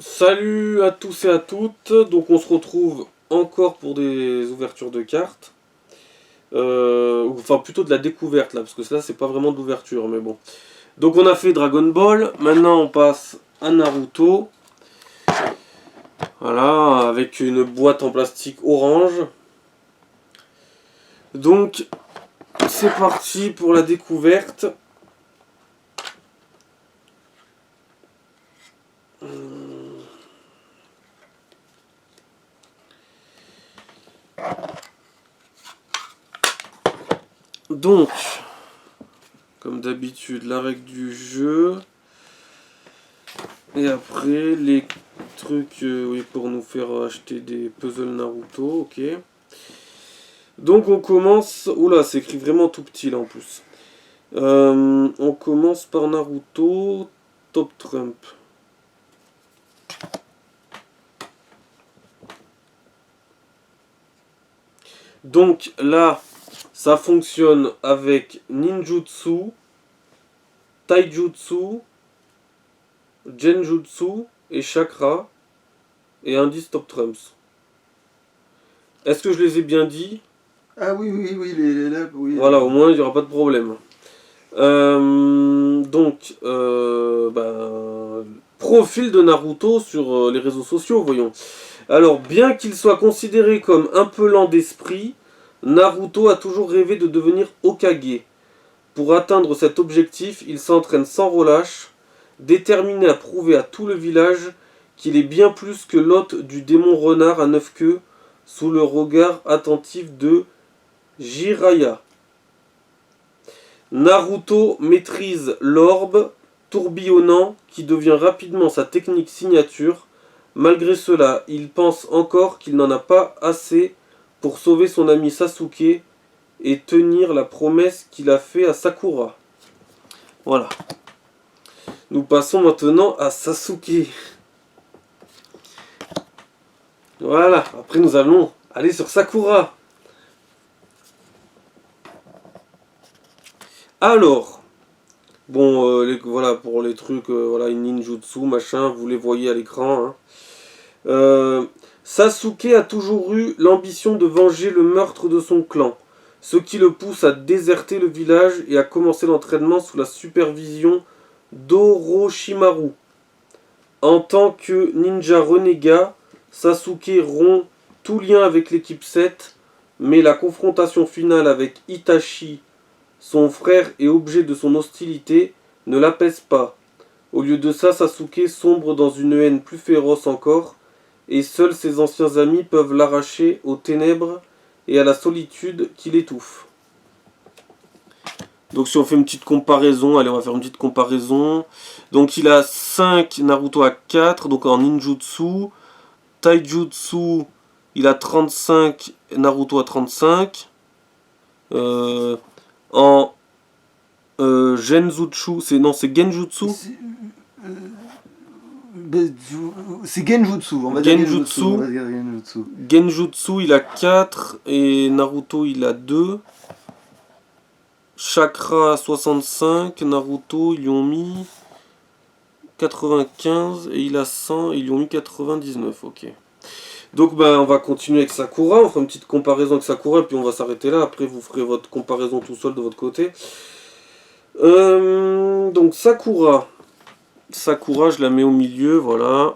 Salut à tous et à toutes, donc on se retrouve encore pour des ouvertures de cartes. Enfin plutôt de la découverte là, parce que ça c'est pas vraiment de l'ouverture, mais bon. Donc on a fait Dragon Ball, maintenant on passe à Naruto. Voilà, avec une boîte en plastique orange. Donc c'est parti pour la découverte. Donc, comme d'habitude, la règle du jeu. Et après, les trucs oui, pour nous faire acheter des puzzles Naruto, ok. Donc on commence... Oula, c'est écrit vraiment tout petit là en plus. On commence par Naruto, Top Trump. Donc là, ça fonctionne avec Ninjutsu, Taijutsu, Genjutsu et Chakra et indice Top Trumps. Est-ce que je les ai bien dit? Ah oui, là, oui. Voilà, au moins il n'y aura pas de problème. Profil de Naruto sur les réseaux sociaux, voyons. Alors, bien qu'il soit considéré comme un peu lent d'esprit, Naruto a toujours rêvé de devenir Hokage. Pour atteindre cet objectif, il s'entraîne sans relâche, déterminé à prouver à tout le village qu'il est bien plus que l'hôte du démon renard à 9 queues, sous le regard attentif de Jiraiya. Naruto maîtrise l'orbe tourbillonnant qui devient rapidement sa technique signature. Malgré cela, il pense encore qu'il n'en a pas assez pour sauver son ami Sasuke et tenir la promesse qu'il a faite à Sakura. Voilà. Nous passons maintenant à Sasuke. Voilà. Après, nous allons aller sur Sakura. Alors, bon, voilà, pour les trucs, voilà, une ninjutsu, machin, vous les voyez à l'écran. Sasuke a toujours eu l'ambition de venger le meurtre de son clan, ce qui le pousse à déserter le village et à commencer l'entraînement sous la supervision d'Orochimaru. En tant que ninja renégat, Sasuke rompt tout lien avec l'équipe 7, mais la confrontation finale avec Itachi, son frère et objet de son hostilité, ne l'apaise pas. Au lieu de ça, Sasuke sombre dans une haine plus féroce encore, et seuls ses anciens amis peuvent l'arracher aux ténèbres et à la solitude qui l'étouffe. Donc si on fait une petite comparaison, allez on va faire une petite comparaison. Donc il a 5, Naruto a 4, donc en ninjutsu. Taijutsu, il a 35, Naruto a 35. En Genjutsu, c'est Genjutsu. C'est Genjutsu, on va dire Genjutsu. Genjutsu, il a 4 et Naruto, il a 2. Chakra 65, Naruto, ils lui ont mis 95 et il a 100, ils lui ont mis 99, ok. Donc on va continuer avec Sakura, on fera une petite comparaison avec Sakura et puis on va s'arrêter là, après vous ferez votre comparaison tout seul de votre côté. Donc Sakura, je la mets au milieu, voilà.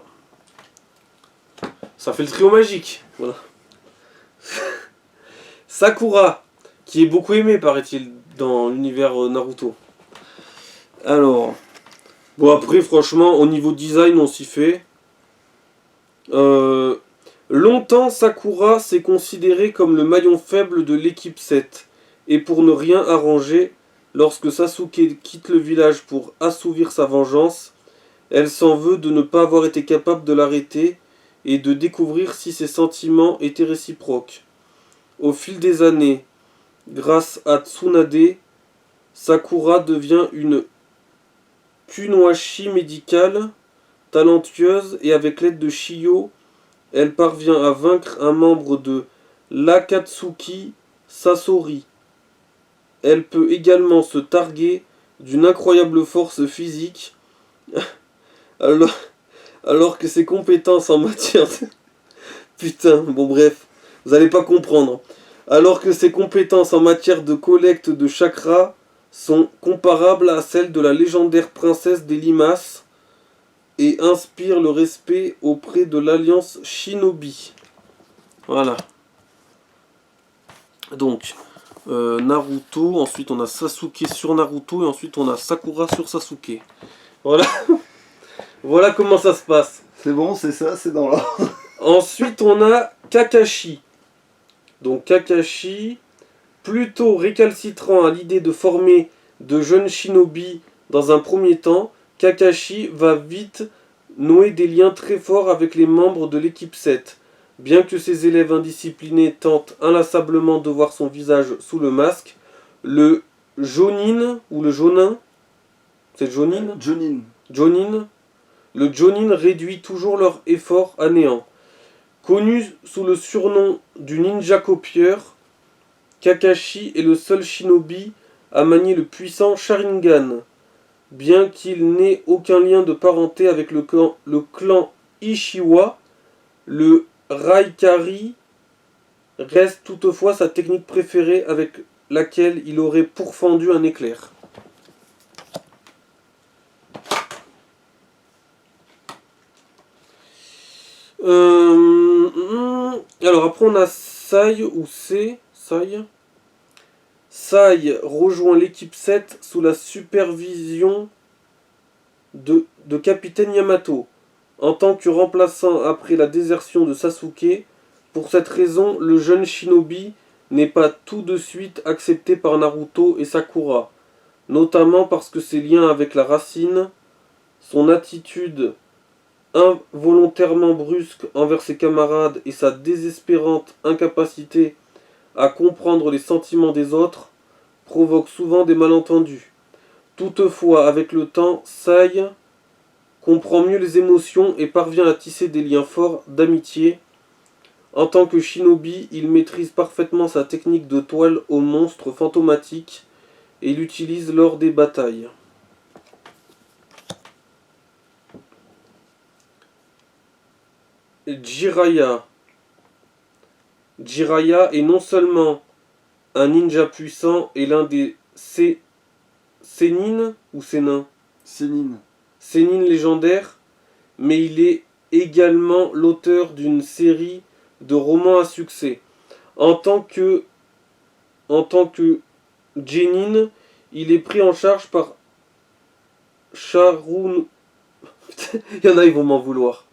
Ça fait le trio magique, voilà. Sakura, qui est beaucoup aimé paraît-il dans l'univers Naruto. Alors, bon après franchement au niveau design on s'y fait. Longtemps Sakura s'est considéré comme le maillon faible de l'équipe 7. Et pour ne rien arranger, lorsque Sasuke quitte le village pour assouvir sa vengeance, elle s'en veut de ne pas avoir été capable de l'arrêter et de découvrir si ses sentiments étaient réciproques. Au fil des années, grâce à Tsunade, Sakura devient une kunoichi médicale, talentueuse, et avec l'aide de Shio, elle parvient à vaincre un membre de l'Akatsuki Sasori. Elle peut également se targuer d'une incroyable force physique, alors, Alors que ses compétences en matière de... Putain, bon bref, vous allez pas comprendre. Alors que ses compétences en matière de collecte de chakras sont comparables à celles de la légendaire princesse des Limaces et inspirent le respect auprès de l'alliance Shinobi. Voilà. Donc, Naruto, ensuite on a Sasuke sur Naruto et ensuite on a Sakura sur Sasuke. Voilà. Voilà comment ça se passe. C'est bon, c'est ça, c'est dans là. Ensuite on a Kakashi. Donc Kakashi, plutôt récalcitrant à l'idée de former de jeunes shinobi dans un premier temps, Kakashi va vite nouer des liens très forts avec les membres de l'équipe 7. Bien que ses élèves indisciplinés tentent inlassablement de voir son visage sous le masque, le Jonin, ou le Jonin, c'est le Jonin Jonin. Le Jonin réduit toujours leur effort à néant. Connu sous le surnom du ninja copieur, Kakashi est le seul shinobi à manier le puissant Sharingan. Bien qu'il n'ait aucun lien de parenté avec le clan Ishiwa, le Raikari reste toutefois sa technique préférée avec laquelle il aurait pourfendu un éclair. Alors après on a Sai ou C. Sai rejoint l'équipe 7 sous la supervision de Capitaine Yamato, en tant que remplaçant après la désertion de Sasuke. Pour cette raison, le jeune shinobi n'est pas tout de suite accepté par Naruto et Sakura, notamment parce que ses liens avec la racine, son attitude involontairement brusque envers ses camarades et sa désespérante incapacité à comprendre les sentiments des autres provoquent souvent des malentendus. Toutefois, avec le temps, Sai comprend mieux les émotions et parvient à tisser des liens forts d'amitié. En tant que shinobi, il maîtrise parfaitement sa technique de toile aux monstres fantomatiques et l'utilise lors des batailles. Jiraiya. Jiraiya est non seulement un ninja puissant et l'un des Sénines ou Sénins Sénine légendaires, mais il est également l'auteur d'une série de romans à succès. En tant que Genin, il est pris en charge par Sharon... Il y en a, ils vont m'en vouloir.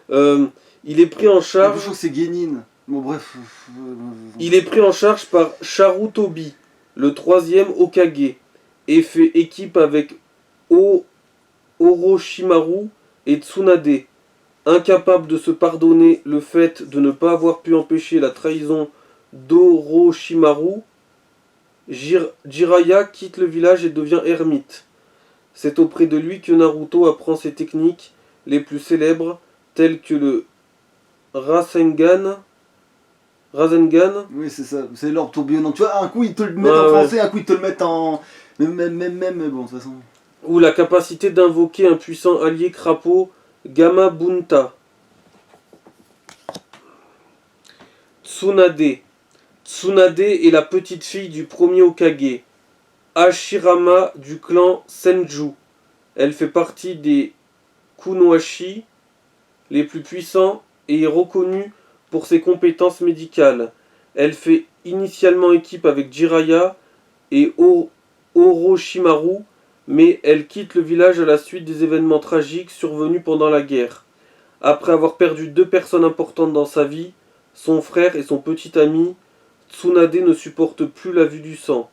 Il est pris en charge... Je c'est Genin. Bon bref. Il est pris en charge par Sharutobi, le troisième Hokage, et fait équipe avec Orochimaru et Tsunade. Incapable de se pardonner le fait de ne pas avoir pu empêcher la trahison d'Orochimaru, Jiraiya quitte le village et devient ermite. C'est auprès de lui que Naruto apprend ses techniques les plus célèbres, telles que le Rasengan. Oui, c'est ça, c'est l'ordre tourbillonnant. Tu vois, un coup ils te le mettent en français, un coup ils te le mettent en. Même, bon, de toute façon. Ou la capacité d'invoquer un puissant allié crapaud, Gamabunta. Tsunade. Tsunade est la petite fille du premier Hokage, Hashirama du clan Senju. Elle fait partie des Kunoichi les plus puissants et est reconnue pour ses compétences médicales. Elle fait initialement équipe avec Jiraiya et Orochimaru, mais elle quitte le village à la suite des événements tragiques survenus pendant la guerre. Après avoir perdu 2 personnes importantes dans sa vie, son frère et son petit ami, Tsunade ne supporte plus la vue du sang.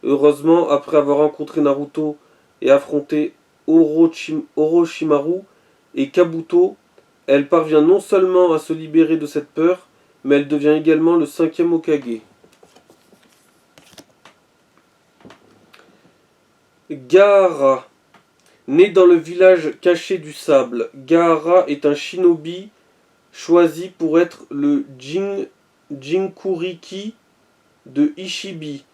Heureusement, après avoir rencontré Naruto et affronté Orochimaru et Kabuto, elle parvient non seulement à se libérer de cette peur, mais elle devient également le 5e Hokage. Gaara. Né dans le village caché du sable, Gaara est un shinobi choisi pour être le Jinkuriki de Ishibi.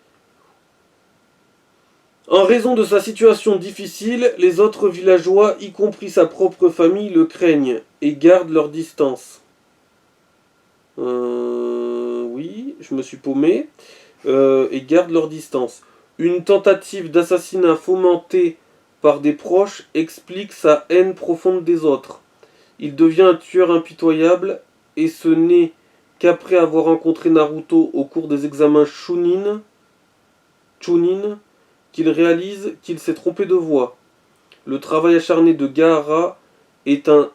En raison de sa situation difficile, les autres villageois, y compris sa propre famille, le craignent et gardent leur distance. Oui, je me suis paumé. Et gardent leur distance. Une tentative d'assassinat fomentée par des proches explique sa haine profonde des autres. Il devient un tueur impitoyable et ce n'est qu'après avoir rencontré Naruto au cours des examens Chunin qu'il réalise qu'il s'est trompé de voie. Le travail acharné de Gaara est un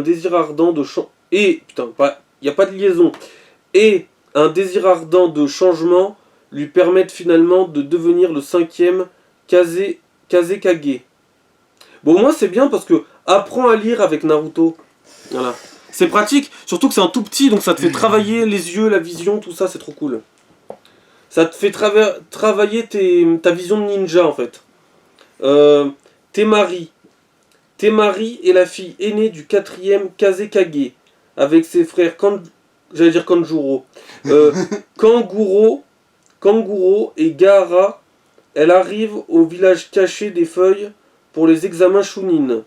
désir ardent de putain, il n'y a pas de liaison. Et un désir ardent de changement lui permettent finalement de devenir le 5e Kazekage. Bon, moi c'est bien parce que apprends à lire avec Naruto. Voilà. C'est pratique, surtout que c'est un tout petit, donc ça te fait travailler les yeux, la vision, tout ça, c'est trop cool. Ça te fait travailler ta vision de ninja en fait. Temari. Temari est la fille aînée du 4e Kazekage, avec ses frères Kanjuro. Kanguro et Gaara. Elle arrive au village caché des feuilles pour les examens Chunin.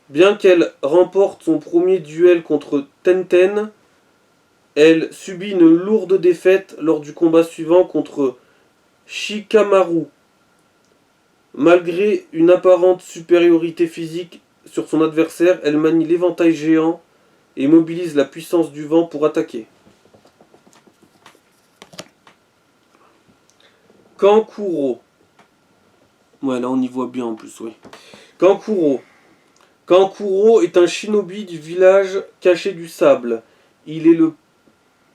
Bien qu'elle remporte son premier duel contre Tenten, elle subit une lourde défaite lors du combat suivant contre Shikamaru. Malgré une apparente supériorité physique sur son adversaire, elle manie l'éventail géant et mobilise la puissance du vent pour attaquer. Kankuro. Ouais, là on y voit bien en plus, oui. Kankuro. Kankuro est un shinobi du village caché du sable. Il est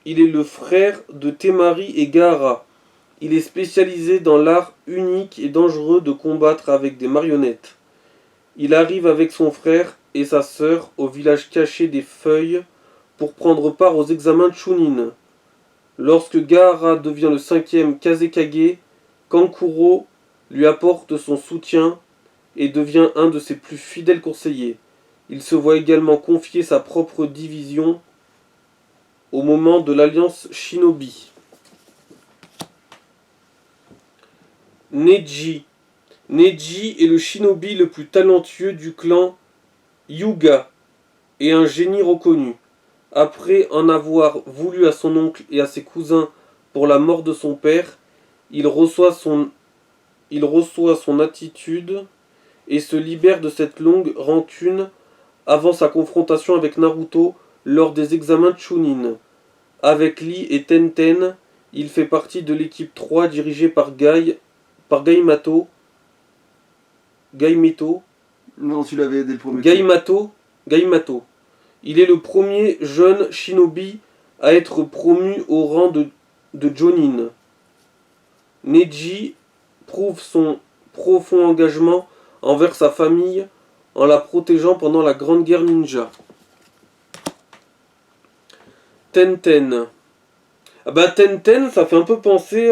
le frère de Temari et Gaara. Il est spécialisé dans l'art unique et dangereux de combattre avec des marionnettes. Il arrive avec son frère et sa sœur au village caché des feuilles pour prendre part aux examens de Chunin. Lorsque Gaara devient le 5e Kazekage, Kankuro lui apporte son soutien et devient un de ses plus fidèles conseillers. Il se voit également confier sa propre division au moment de l'alliance Shinobi. Neji. Neji est le shinobi le plus talentueux du clan Hyuga et un génie reconnu. Après en avoir voulu à son oncle et à ses cousins pour la mort de son père, il reçoit son attitude et se libère de cette longue rancune avant sa confrontation avec Naruto lors des examens de Chunin. Avec Lee et Tenten, il fait partie de l'équipe 3 dirigée par Gaimato. Non, tu l'avais dès le premier. Gaimato. Il est le premier jeune shinobi à être promu au rang de Jonin. Neji prouve son profond engagement envers sa famille en la protégeant pendant la Grande Guerre Ninja. Tenten. Tenten, ça fait un peu penser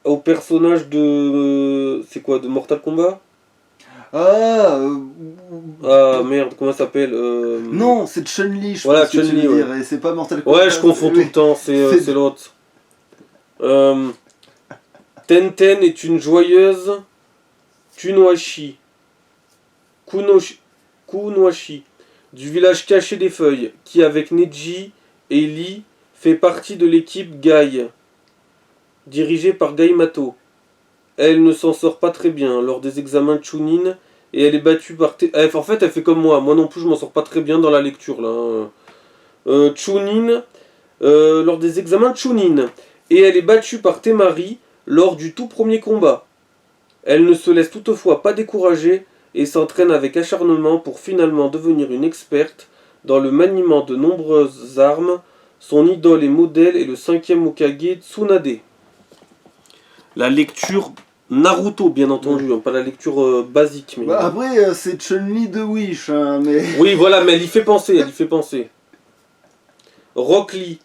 au personnage de... c'est quoi, de Mortal Kombat? Merde, comment ça s'appelle Non, c'est Chun-Li, je voilà, pense que tu veux dire, et c'est pas Mortal Kombat. Ouais, je confonds tout le temps, c'est l'autre. Tenten est une joyeuse Kunoichi du village caché des feuilles, qui avec Neji et Lee fait partie de l'équipe Gai, dirigée par Gaimato. Elle ne s'en sort pas très bien lors des examens de Chunin et elle est battue par... En fait, elle fait comme moi non plus je m'en sors pas très bien dans la lecture là. Chunin, lors des examens de Chunin, et elle est battue par Temari lors du tout premier combat. Elle ne se laisse toutefois pas décourager et s'entraîne avec acharnement pour finalement devenir une experte dans le maniement de nombreuses armes. Son idole et modèle est le 5e Hokage Tsunade. La lecture Naruto, bien entendu, pas la lecture basique. Mais... après, c'est Chun-Li de Wish, hein, mais... Oui, voilà, mais elle y fait penser, Rock Lee.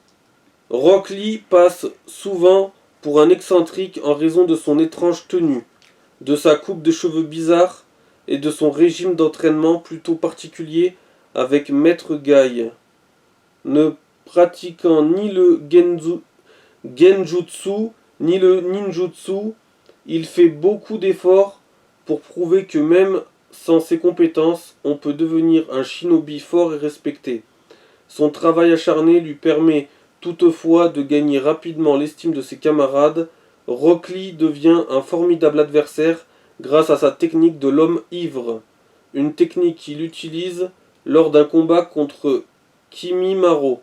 Rock Lee passe souvent pour un excentrique en raison de son étrange tenue, de sa coupe de cheveux bizarre et de son régime d'entraînement plutôt particulier avec Maître Gai. Ne pratiquant ni le genjutsu ni le ninjutsu, il fait beaucoup d'efforts pour prouver que même sans ses compétences, on peut devenir un shinobi fort et respecté. Son travail acharné lui permet toutefois de gagner rapidement l'estime de ses camarades. Rock Lee devient un formidable adversaire grâce à sa technique de l'homme ivre, une technique qu'il utilise lors d'un combat contre Kimimaro.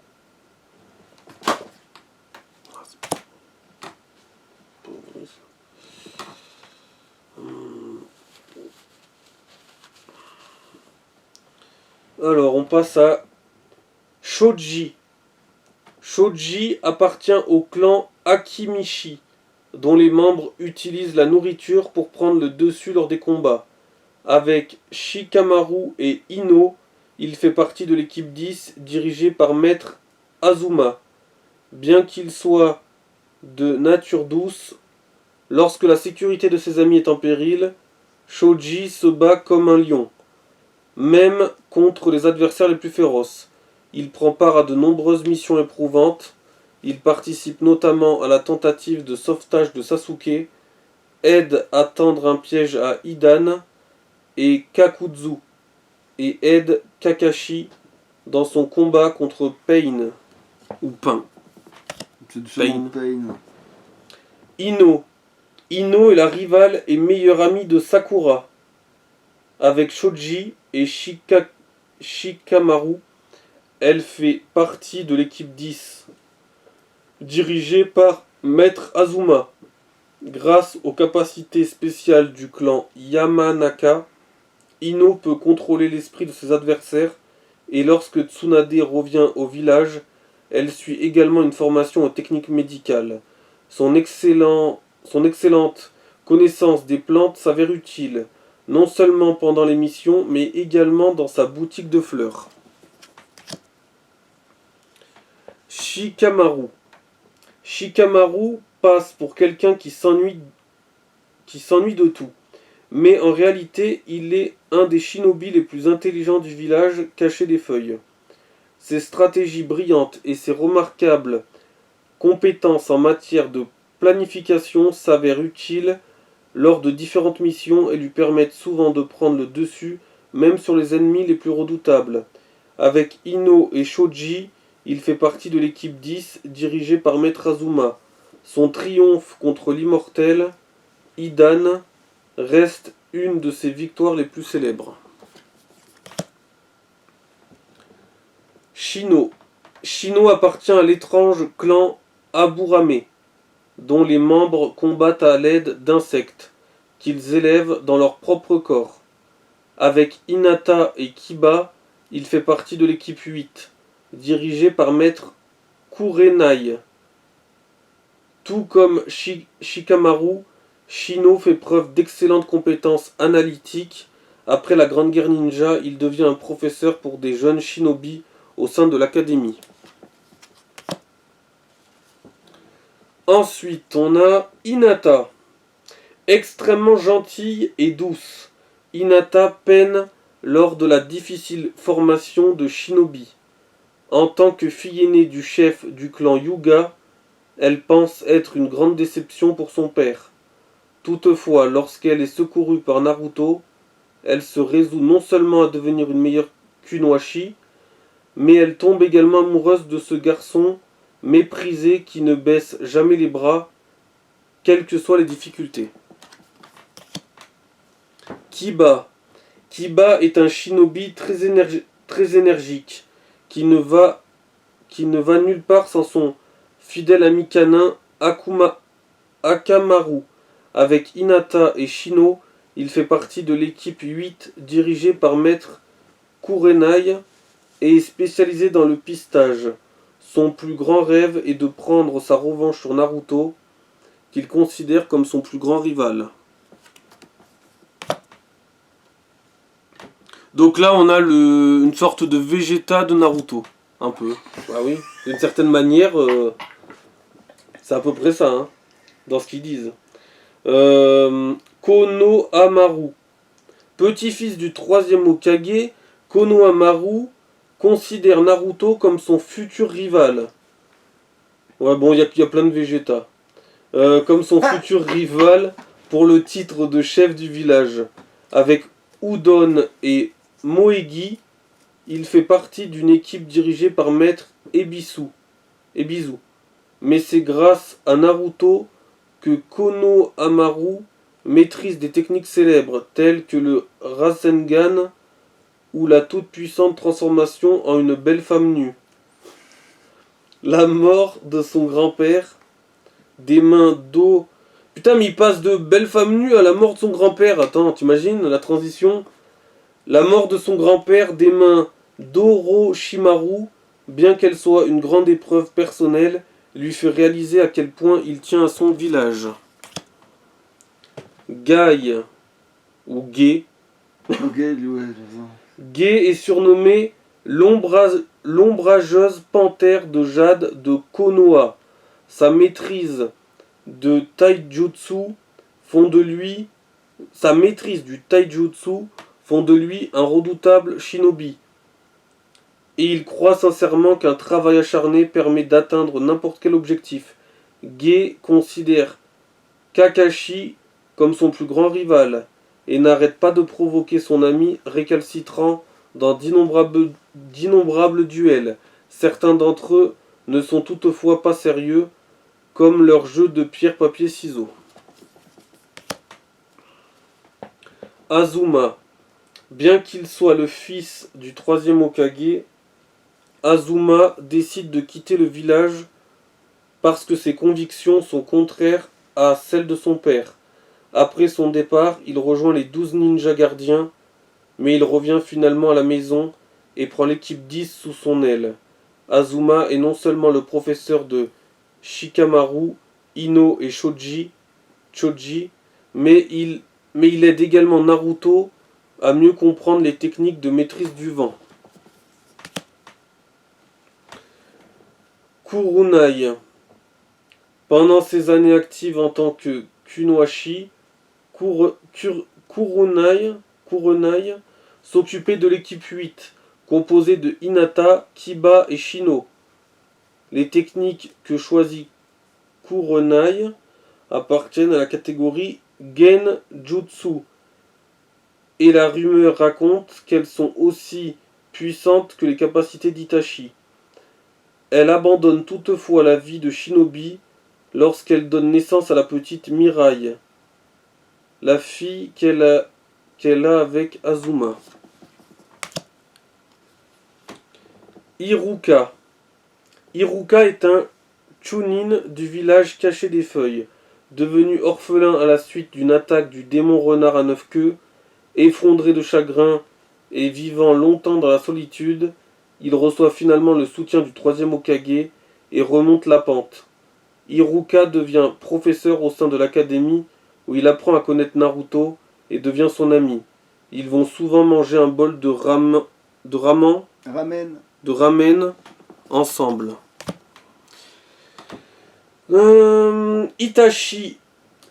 Alors, on passe à Shoji. Shoji appartient au clan Akimishi, dont les membres utilisent la nourriture pour prendre le dessus lors des combats. Avec Shikamaru et Ino, il fait partie de l'équipe 10 dirigée par Maître Azuma. Bien qu'il soit de nature douce, lorsque la sécurité de ses amis est en péril, Shoji se bat comme un lion, même contre les adversaires les plus féroces. Il prend part à de nombreuses missions éprouvantes. Il participe notamment à la tentative de sauvetage de Sasuke, aide à tendre un piège à Hidan et Kakuzu, et aide Kakashi dans son combat contre Pain, ou Pain. Pain. Ino. Ino est la rivale et meilleure amie de Sakura. Avec Shoji et Shikamaru, elle fait partie de l'équipe 10, dirigée par Maître Azuma. Grâce aux capacités spéciales du clan Yamanaka, Ino peut contrôler l'esprit de ses adversaires, et lorsque Tsunade revient au village, elle suit également une formation aux techniques médicales. Son excellente connaissance des plantes s'avère utile, non seulement pendant les missions, mais également dans sa boutique de fleurs. Shikamaru. Shikamaru passe pour quelqu'un qui s'ennuie de tout. Mais en réalité, il est un des shinobi les plus intelligents du village, caché des feuilles. Ses stratégies brillantes et ses remarquables compétences en matière de planification s'avèrent utiles lors de différentes missions et lui permettent souvent de prendre le dessus, même sur les ennemis les plus redoutables. Avec Ino et Shoji, il fait partie de l'équipe 10 dirigée par Maître Azuma. Son triomphe contre l'immortel Hidan reste une de ses victoires les plus célèbres. Shino. Shino appartient à l'étrange clan Aburame, dont les membres combattent à l'aide d'insectes qu'ils élèvent dans leur propre corps. Avec Hinata et Kiba, il fait partie de l'équipe 8, dirigée par Maître Kurenai. Tout comme Shikamaru, Shino fait preuve d'excellentes compétences analytiques. Après la Grande Guerre Ninja, il devient un professeur pour des jeunes shinobi au sein de l'académie. Ensuite, on a Hinata. Extrêmement gentille et douce, Hinata peine lors de la difficile formation de shinobi. En tant que fille aînée du chef du clan Hyuga, elle pense être une grande déception pour son père. Toutefois, lorsqu'elle est secourue par Naruto, elle se résout non seulement à devenir une meilleure kunoichi, mais elle tombe également amoureuse de ce garçon méprisé qui ne baisse jamais les bras, quelles que soient les difficultés. Kiba. Kiba est un shinobi très énergique, qui ne va nulle part sans son fidèle ami canin Akamaru. Avec Hinata et Shino, il fait partie de l'équipe 8 dirigée par Maître Kurenai et est spécialisé dans le pistage. Son plus grand rêve est de prendre sa revanche sur Naruto, qu'il considère comme son plus grand rival. Donc là, on a une sorte de Vegeta de Naruto. Un peu. Ah oui, d'une certaine manière, c'est à peu près ça, hein, dans ce qu'ils disent. Konohamaru. Petit-fils du 3e Hokage, Konohamaru considère Naruto comme son futur rival. Ouais, bon, il y a plein de Vegeta. comme son futur rival pour le titre de chef du village. Avec Udon et Moegi, il fait partie d'une équipe dirigée par Maître Ebisu. Mais c'est grâce à Naruto que Konohamaru maîtrise des techniques célèbres telles que le Rasengan ou la toute-puissante transformation en une belle femme nue. La mort de son grand-père, des mains d'eau. Putain, mais il passe de belle femme nue à la mort de son grand-père. Attends, t'imagines la transition? La mort de son grand-père des mains d'Orochimaru, bien qu'elle soit une grande épreuve personnelle, lui fait réaliser à quel point il tient à son village. Guy, ou Gay. Ok, ouais, Gay est surnommée l'ombrageuse panthère de jade de Konoha. Sa maîtrise de taijutsu font de lui Sa maîtrise du taijutsu font de lui un redoutable shinobi. Et il croit sincèrement qu'un travail acharné permet d'atteindre n'importe quel objectif. Gay considère Kakashi comme son plus grand rival et n'arrête pas de provoquer son ami récalcitrant dans d'innombrables duels. Certains d'entre eux ne sont toutefois pas sérieux, comme leur jeu de pierre-papier-ciseaux. Azuma. Bien qu'il soit le fils du troisième Hokage, Azuma décide de quitter le village parce que ses convictions sont contraires à celles de son père. Après son départ, il rejoint les 12 ninjas gardiens, mais il revient finalement à la maison et prend l'équipe 10 sous son aile. Azuma est non seulement le professeur de Shikamaru, Ino et Choji, mais il aide également Naruto à mieux comprendre les techniques de maîtrise du vent. Kurunai. Pendant ses années actives en tant que Kunoichi, Kurunai s'occupait de l'équipe 8, composée de Hinata, Kiba et Shino. Les techniques que choisit Kurunai appartiennent à la catégorie Genjutsu, et la rumeur raconte qu'elles sont aussi puissantes que les capacités d'Itachi. Elle abandonne toutefois la vie de shinobi lorsqu'elle donne naissance à la petite Mirai, la fille qu'elle a avec Azuma. Iruka. Iruka est un chunin du village caché des feuilles. Devenu orphelin à la suite d'une attaque du démon renard à 9 queues, effondré de chagrin et vivant longtemps dans la solitude, il reçoit finalement le soutien du troisième Hokage et remonte la pente. Iruka devient professeur au sein de l'académie où il apprend à connaître Naruto et devient son ami. Ils vont souvent manger un bol de ramen ensemble. Itachi.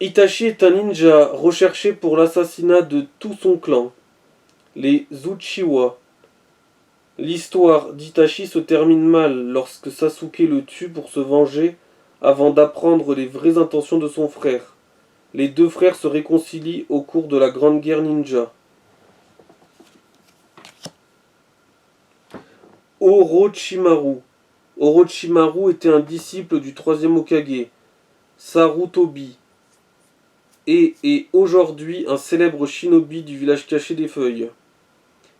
Itachi est un ninja recherché pour l'assassinat de tout son clan, les Uchiwa. L'histoire d'Itachi se termine mal lorsque Sasuke le tue pour se venger avant d'apprendre les vraies intentions de son frère. Les deux frères se réconcilient au cours de la Grande Guerre Ninja. Orochimaru. Orochimaru était un disciple du troisième Hokage, Sarutobi, et est aujourd'hui un célèbre shinobi du village caché des feuilles.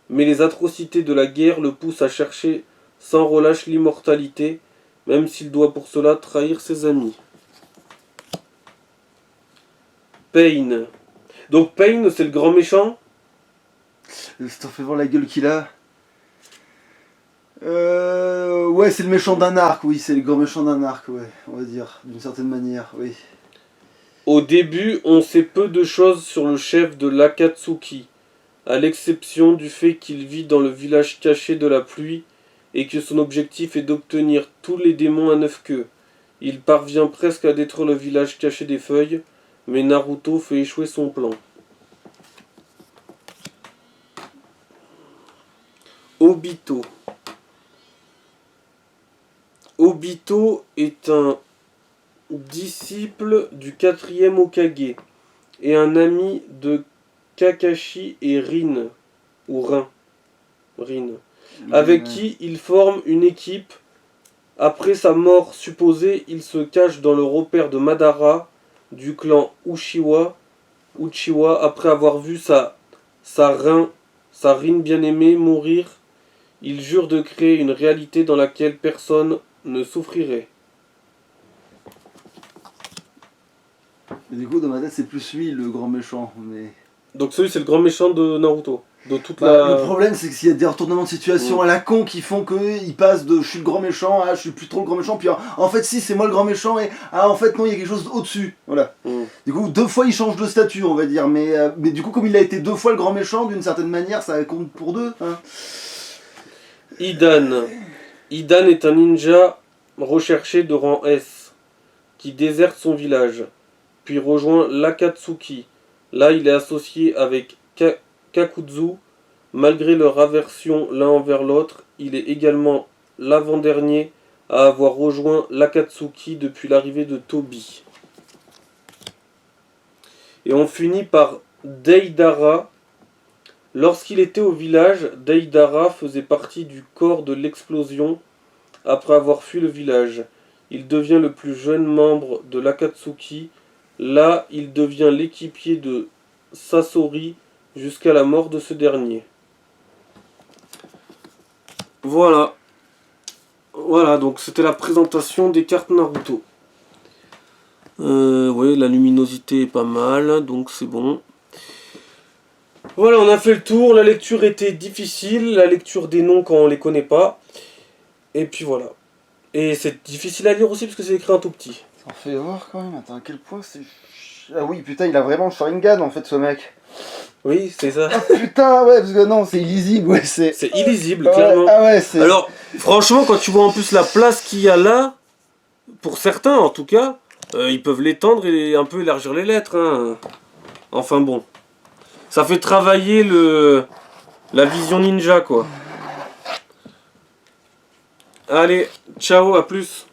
Mais les atrocités de la guerre le poussent à chercher sans relâche l'immortalité, même s'il doit pour cela trahir ses amis. Pain. Donc Pain, c'est le grand méchant? Ça t'en fait voir la gueule qu'il a. Ouais, c'est le méchant d'un arc, oui, c'est le grand méchant d'un arc, ouais, on va dire, d'une certaine manière, oui. Au début, on sait peu de choses sur le chef de l'Akatsuki, à l'exception du fait qu'il vit dans le village caché de la pluie et que son objectif est d'obtenir tous les démons à 9 queues. Il parvient presque à détruire le village caché des feuilles, mais Naruto fait échouer son plan. Obito. Obito est un disciple du 4e Hokage et un ami de Kakashi et Rin, ou Rin, avec qui il forme une équipe. Après sa mort supposée, il se cache dans le repère de Madara du clan Uchiwa après avoir vu sa Rin bien-aimée mourir. Il jure de créer une réalité dans laquelle personne ne souffrirait. Et du coup, dans ma tête, c'est plus lui le grand méchant. Mais... Donc celui c'est le grand méchant de Naruto. De toute Le problème, c'est que s'il y a des retournements de situation à la con qui font qu'il passe de je suis le grand méchant à je suis plus trop le grand méchant, puis en fait, si c'est moi le grand méchant, et en fait, non, il y a quelque chose au-dessus. Voilà. Du coup, 2 fois il change de statut, on va dire, mais du coup, comme il a été 2 fois le grand méchant, d'une certaine manière, ça compte pour 2. Hein. Idan est un ninja recherché de rang S qui déserte son village, puis rejoint l'Akatsuki. Là, il est associé avec Kakuzu. Malgré leur aversion l'un envers l'autre, il est également l'avant-dernier à avoir rejoint l'Akatsuki depuis l'arrivée de Tobi. Et on finit par Deidara. Lorsqu'il était au village, Deidara faisait partie du corps de l'explosion après avoir fui le village. Il devient le plus jeune membre de l'Akatsuki. Là, il devient l'équipier de Sasori jusqu'à la mort de ce dernier. Voilà. Voilà, donc c'était la présentation des cartes Naruto. Oui, la luminosité est pas mal, donc c'est bon. Voilà, on a fait le tour. La lecture était difficile, la lecture des noms quand on les connaît pas. Et puis voilà. Et c'est difficile à lire aussi parce que c'est écrit un tout petit. Ça en fait voir quand même, attends, à quel point c'est... Ah oui, putain, il a vraiment le Sharingan en fait, ce mec. Oui, c'est ça. Ah putain, ouais, parce que non, c'est illisible, ouais, c'est... C'est illisible, clairement. Ah ouais, c'est... Alors, franchement, quand tu vois en plus la place qu'il y a là, pour certains en tout cas, ils peuvent l'étendre et un peu élargir les lettres. Hein. Enfin bon. Ça fait travailler la vision ninja, quoi. Allez, ciao, à plus.